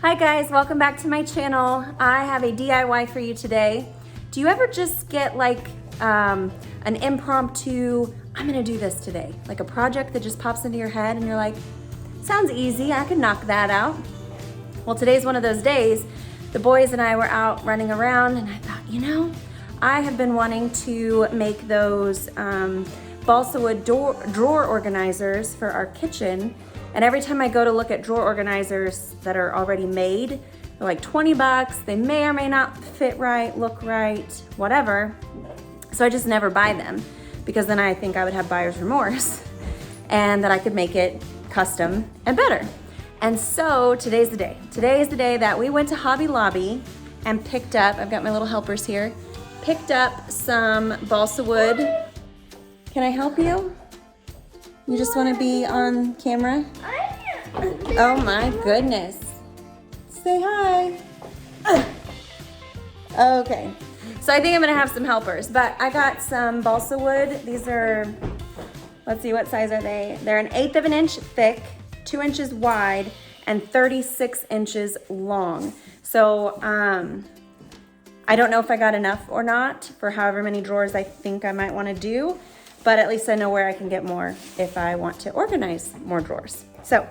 Hi guys, welcome back to my channel. I have a DIY for you today. Do you ever just get like an impromptu, I'm gonna do this today, like a project that just pops into your head and you're like, sounds easy, I can knock that out. Well, today's one of those days. The boys and I were out running around and I thought, you know, I have been wanting to make those balsa wood drawer organizers for our kitchen. And every time I go to look at drawer organizers that are already made, they're like 20 bucks. They may or may not fit right, look right, whatever. So I just never buy them because then I think I would have buyer's remorse and that I could make it custom and better. And so today's the day. Today is the day that we went to Hobby Lobby and picked up, I've got my little helpers here, picked up some balsa wood. Can I help you? You just want to be on camera? Oh my goodness. Say hi. Okay. So I think I'm going to have some helpers, but I got some balsa wood. These are, let's see, what size are they? They're 1/8 of an inch thick, 2 inches wide, and 36 inches long. So I don't know if I got enough or not for however many drawers I think I might want to do. But at least I know where I can get more if I want to organize more drawers. So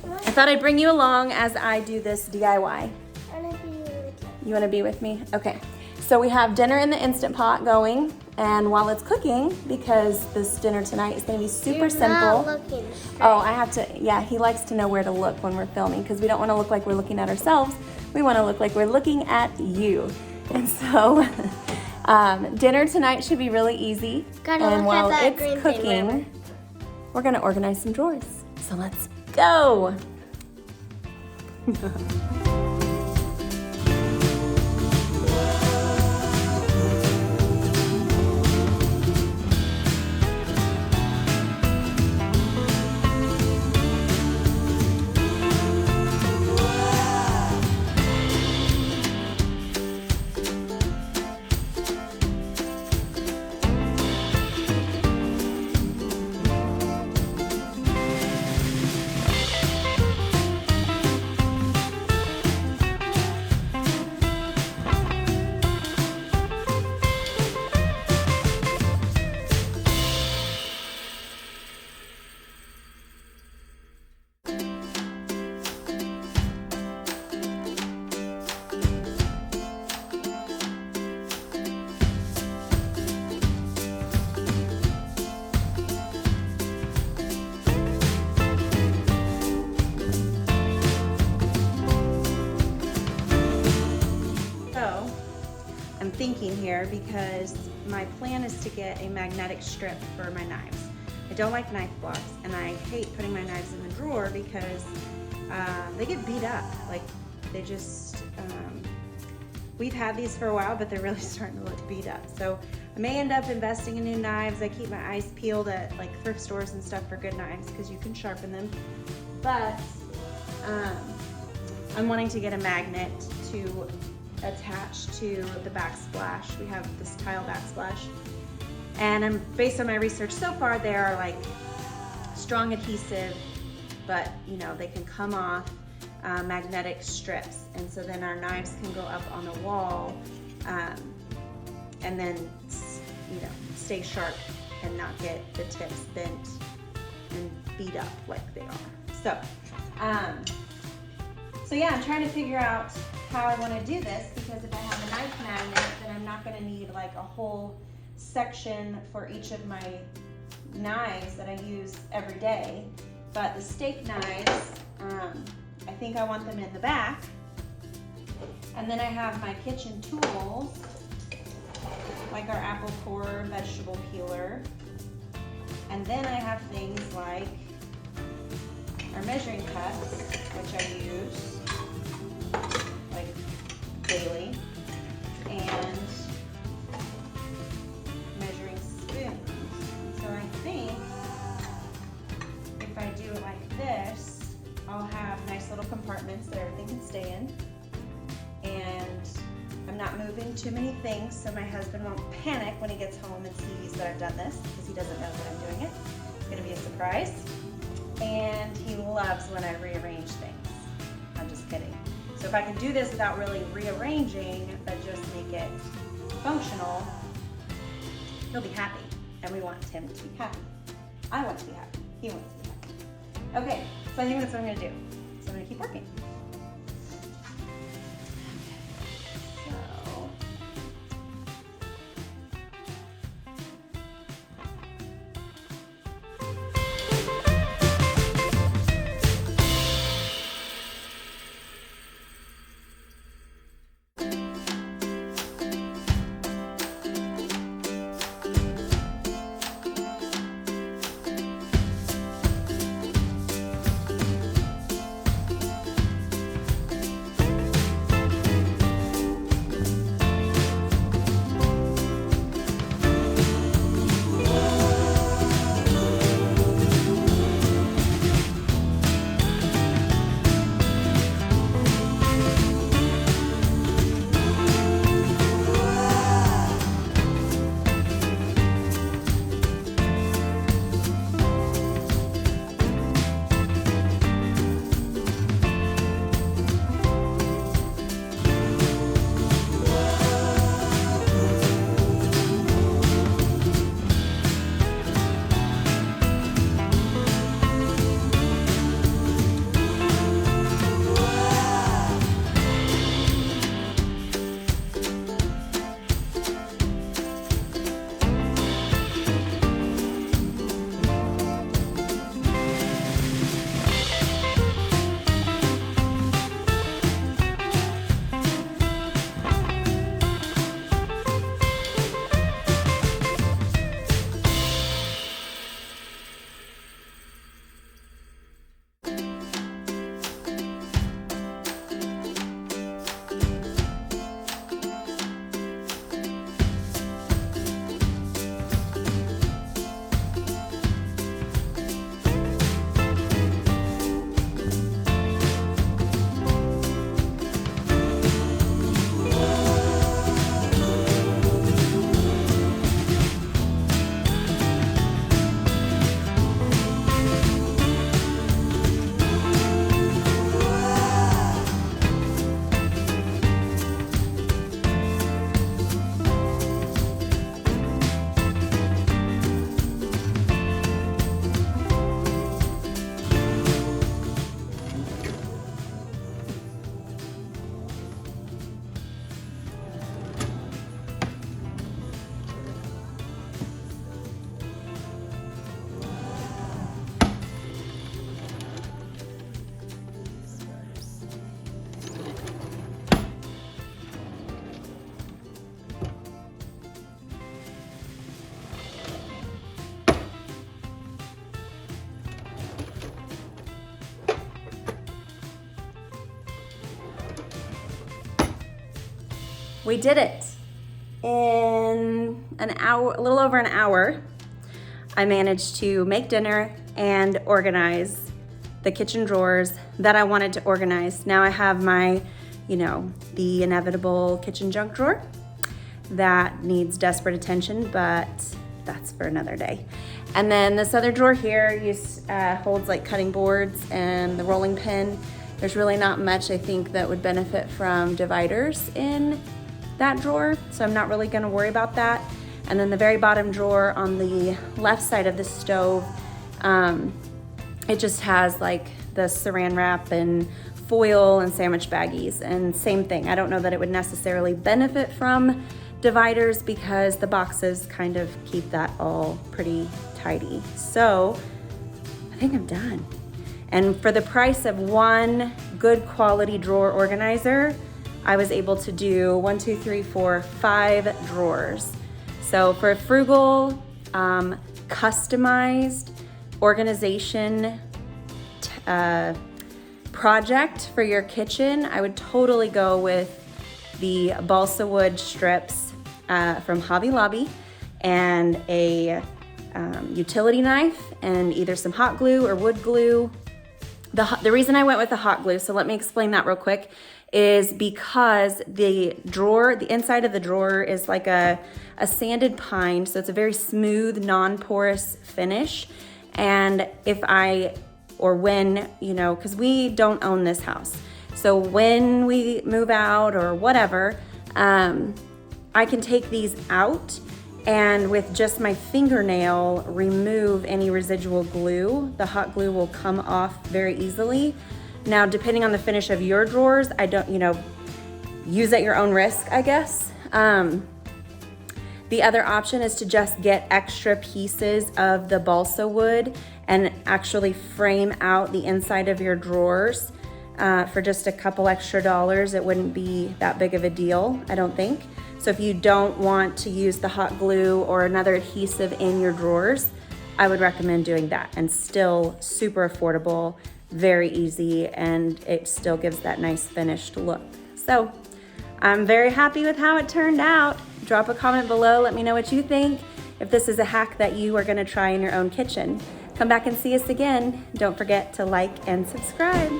I thought I'd bring you along as I do this DIY. I want to be with you. You want to be with me? Okay. So we have dinner in the Instant Pot going, and while it's cooking, because this dinner tonight is going to be super simple. Not looking straight. Oh, I have to, yeah, he likes to know where to look when we're filming because we don't want to look like we're looking at ourselves. We want to look like we're looking at you. And so dinner tonight should be really easy. And while it's cooking, we're gonna organize some drawers. So let's go. I'm thinking here because my plan is to get a magnetic strip for my knives. I don't like knife blocks and I hate putting my knives in the drawer because they get beat up. Like they just, we've had these for a while, but they're really starting to look beat up. So I may end up investing in new knives. I keep my eyes peeled at like thrift stores and stuff for good knives because you can sharpen them. But I'm wanting to get a magnet to attach to the backsplash. We have this tile backsplash, and based on my research so far, they are like strong adhesive, but you know they can come off magnetic strips, and so then our knives can go up on the wall, and then you know stay sharp and not get the tips bent and beat up like they are. So yeah, I'm trying to figure out how I want to do this because if I have a knife magnet, then I'm not going to need like a whole section for each of my knives that I use every day. But the steak knives, I think I want them in the back. And then I have my kitchen tools, like our apple core vegetable peeler. And then I have things like our measuring cups, which I use like daily, and measuring spoons. So I think if I do it like this, I'll have nice little compartments that everything can stay in, and I'm not moving too many things so my husband won't panic when he gets home and sees that I've done this because he doesn't know that I'm doing it. It's gonna be a surprise. And he loves when I rearrange things. I'm just kidding. So if I can do this without really rearranging, but just make it functional, he'll be happy. And we want him to be happy. I want to be happy. He wants to be happy. Okay, so I think that's what I'm gonna do. So I'm gonna keep working. So, we did it. In an hour, a little over an hour, I managed to make dinner and organize the kitchen drawers that I wanted to organize. Now I have my, the inevitable kitchen junk drawer that needs desperate attention, but that's for another day. And then this other drawer here holds like cutting boards and the rolling pin. There's really not much I think that would benefit from dividers in that drawer, so I'm not really gonna worry about that. And then the very bottom drawer on the left side of the stove, it just has like the saran wrap and foil and sandwich baggies, and same thing. I don't know that it would necessarily benefit from dividers because the boxes kind of keep that all pretty tidy. So I think I'm done. And for the price of one good quality drawer organizer, I was able to do 5 drawers. So for a frugal, customized organization project for your kitchen, I would totally go with the balsa wood strips from Hobby Lobby and a utility knife and either some hot glue or wood glue. The reason I went with the hot glue, so let me explain that real quick, is because the inside of the drawer is like a sanded pine, so it's a very smooth, non-porous finish. And because we don't own this house, So when we move out or whatever, I can take these out and with just my fingernail remove any residual glue. The hot glue will come off very easily. Now, depending on the finish of your drawers, I don't, use at your own risk, I guess. The other option is to just get extra pieces of the balsa wood and actually frame out the inside of your drawers for just a couple extra dollars. It wouldn't be that big of a deal, I don't think. So if you don't want to use the hot glue or another adhesive in your drawers, I would recommend doing that. And still super affordable, very easy, and it still gives that nice finished look. So I'm very happy with how it turned out. Drop a comment below, let me know what you think, if this is a hack that you are gonna try in your own kitchen. Come back and see us again. Don't forget to like and subscribe.